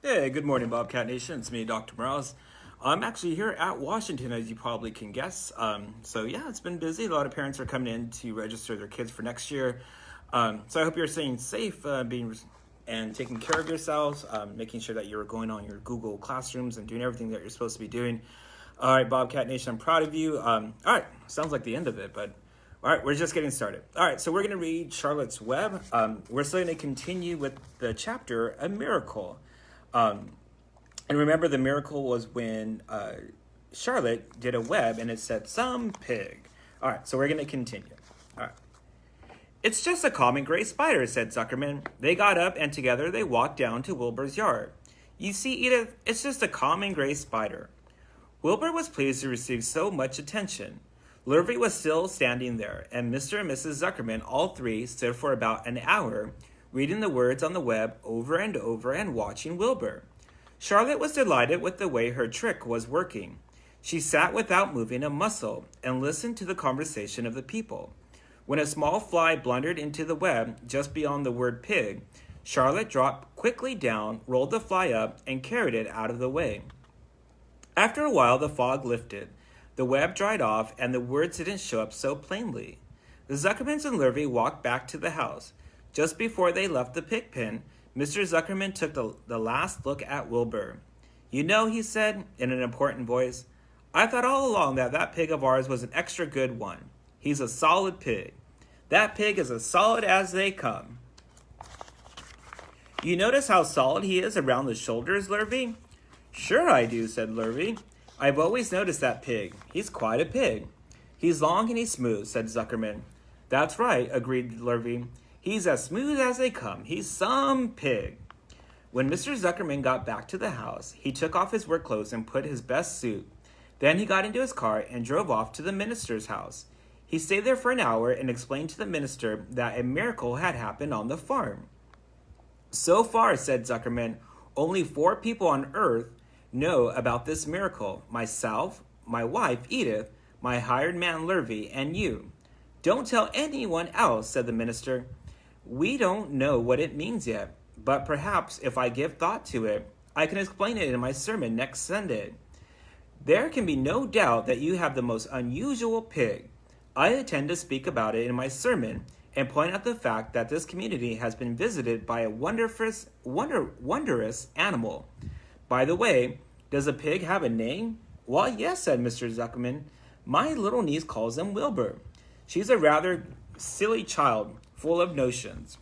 Hey, good morning, Bobcat Nation. It's me, Dr. Morales. I'm actually here at Washington, as you probably can guess. So yeah, it's been busy. A lot of parents are coming in to register their kids for next year. So I hope you're staying safe, being and taking care of yourselves, making sure that you're going on your Google Classrooms and doing everything that you're supposed to be doing. All right, Bobcat Nation, I'm proud of you. All right, sounds like the end of it, but all right, we're just getting started. All right, so we're going to read Charlotte's Web. We're still going to continue with the chapter, A Miracle. And remember, the miracle was when Charlotte did a web and it said, some pig. All right, so we're going to continue. All right. It's just a common gray spider, said Zuckerman. They got up and together they walked down to Wilbur's yard. You see, Edith, it's just a common gray spider. Wilbur was pleased to receive so much attention. Lurvy was still standing there, and Mr. and Mrs. Zuckerman, all three, stood for about an hour, reading the words on the web over and over and watching Wilbur. Charlotte was delighted with the way her trick was working. She sat without moving a muscle and listened to the conversation of the people. When a small fly blundered into the web just beyond the word pig, Charlotte dropped quickly down, rolled the fly up, and carried it out of the way. After a while, the fog lifted. The web dried off, and the words didn't show up so plainly. The Zuckermans and Lurvy walked back to the house. Just before they left the pig pen, Mr. Zuckerman took the last look at Wilbur. You know, he said, in an important voice, I thought all along that pig of ours was an extra good one. He's a solid pig. That pig is as solid as they come. You notice how solid he is around the shoulders, Lurvy? Sure I do, said Lurvy. I've always noticed that pig. He's quite a pig. He's long and he's smooth, said Zuckerman. That's right, agreed Lurvy. He's as smooth as they come. He's some pig. When Mr. Zuckerman got back to the house, he took off his work clothes and put his best suit. Then he got into his car and drove off to the minister's house. He stayed there for an hour and explained to the minister that a miracle had happened on the farm. So far, said Zuckerman, only 4 people on earth know about this miracle. Myself, my wife, Edith, my hired man, Lurvy, and you. Don't tell anyone else, said the minister. We don't know what it means yet, but perhaps if I give thought to it, I can explain it in my sermon next Sunday. There can be no doubt that you have the most unusual pig. I intend to speak about it in my sermon and point out the fact that this community has been visited by a wondrous animal. By the way, does a pig have a name? Well, yes, said Mr. Zuckerman. My little niece calls him Wilbur. She's a rather silly child, full of notions.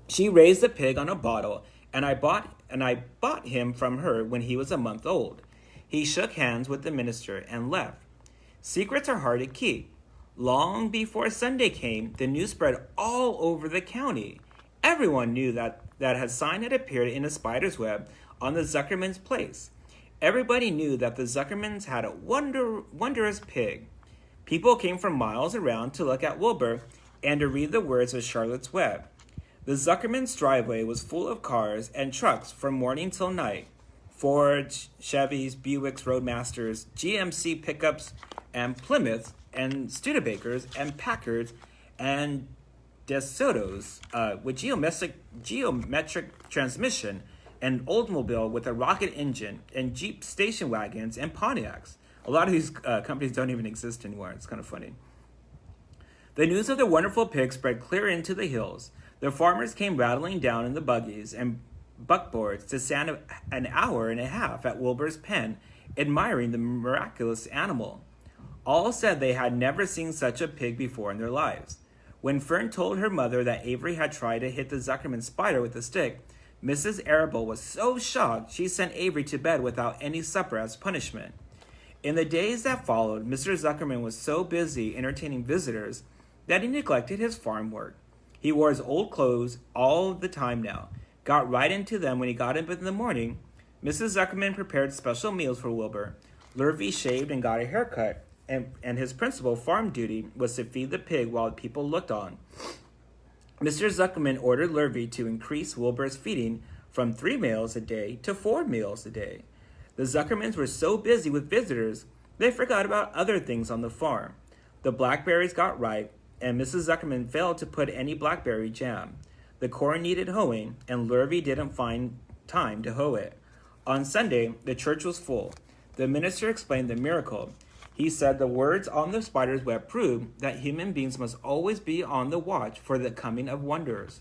She raised the pig on a bottle, and I bought him from her when he was a month old. He shook hands with the minister and left. Secrets are hard to keep. Long before Sunday came, the news spread all over the county. Everyone knew that a sign had appeared in a spider's web on the Zuckerman's place. Everybody knew that the Zuckermans had a wondrous pig. People came from miles around to look at Wilbur and to read the words of Charlotte's Web. The Zuckerman's driveway was full of cars and trucks from morning till night. Fords, Chevys, Buicks, Roadmasters, GMC pickups, and Plymouths, and Studebakers, and Packards, and DeSotos with geometric transmission, and Oldsmobile with a rocket engine, and Jeep station wagons, and Pontiacs. A lot of these companies don't even exist anymore. It's kind of funny. The news of the wonderful pig spread clear into the hills. The farmers came rattling down in the buggies and buckboards to stand an hour and a half at Wilbur's pen, admiring the miraculous animal. All said they had never seen such a pig before in their lives. When Fern told her mother that Avery had tried to hit the Zuckerman spider with a stick, Mrs. Arable was so shocked she sent Avery to bed without any supper as punishment. In the days that followed, Mr. Zuckerman was so busy entertaining visitors that he neglected his farm work. He wore his old clothes all the time now, got right into them when he got up in the morning. Mrs. Zuckerman prepared special meals for Wilbur. Lurvy shaved and got a haircut, and his principal farm duty was to feed the pig while people looked on. Mr. Zuckerman ordered Lurvy to increase Wilbur's feeding from 3 meals a day to 4 meals a day. The Zuckermans were so busy with visitors, they forgot about other things on the farm. The blackberries got ripe, and Mrs. Zuckerman failed to put any blackberry jam. The corn needed hoeing, and Lurvy didn't find time to hoe it. On Sunday, the church was full. The minister explained the miracle. He said the words on the spider's web proved that human beings must always be on the watch for the coming of wonders.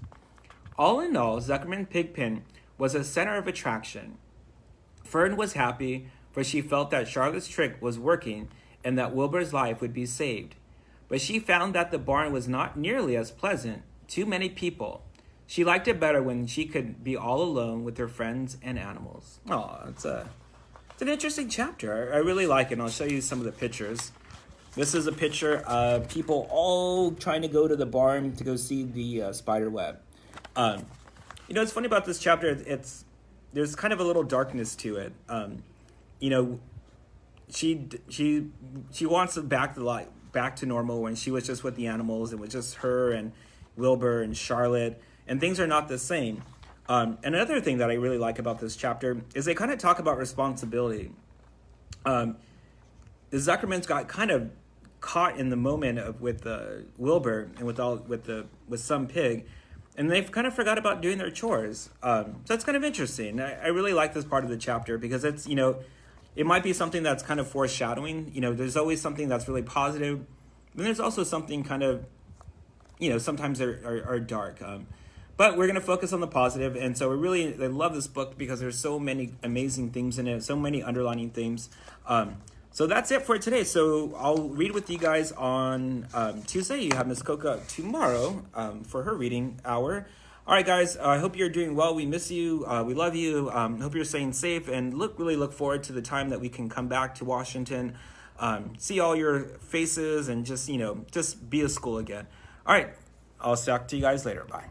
All in all, Zuckerman Pigpen was a center of attraction. Fern was happy, for she felt that Charlotte's trick was working and that Wilbur's life would be saved. But she found that the barn was not nearly as pleasant. Too many people. She liked it better when she could be all alone with her friends and animals. Oh, it's an interesting chapter. I really like it, and I'll show you some of the pictures. This is a picture of people all trying to go to the barn to go see the spider web. It's funny about this chapter. There's kind of a little darkness to it. She wants to back to normal when she was just with the animals. It was just her and Wilbur and Charlotte, and things are not the same. And another thing that I really like about this chapter is they kind of talk about responsibility. The Zuckermans got kind of caught in the moment with Wilbur and with some pig, and they kind of forgot about doing their chores. So it's kind of interesting. I really like this part of the chapter because it's, it might be something that's kind of foreshadowing. There's always something that's really positive. Then there's also something kind of, sometimes are dark. But we're going to focus on the positive. And so I love this book because there's so many amazing themes in it, so many underlining themes. So that's it for today. So I'll read with you guys on Tuesday. You have Miss Coca tomorrow for her reading hour. All right, guys, I hope you're doing well. We miss you. We love you. Hope you're staying safe and really look forward to the time that we can come back to Washington, see all your faces and just be at school again. All right, I'll talk to you guys later. Bye.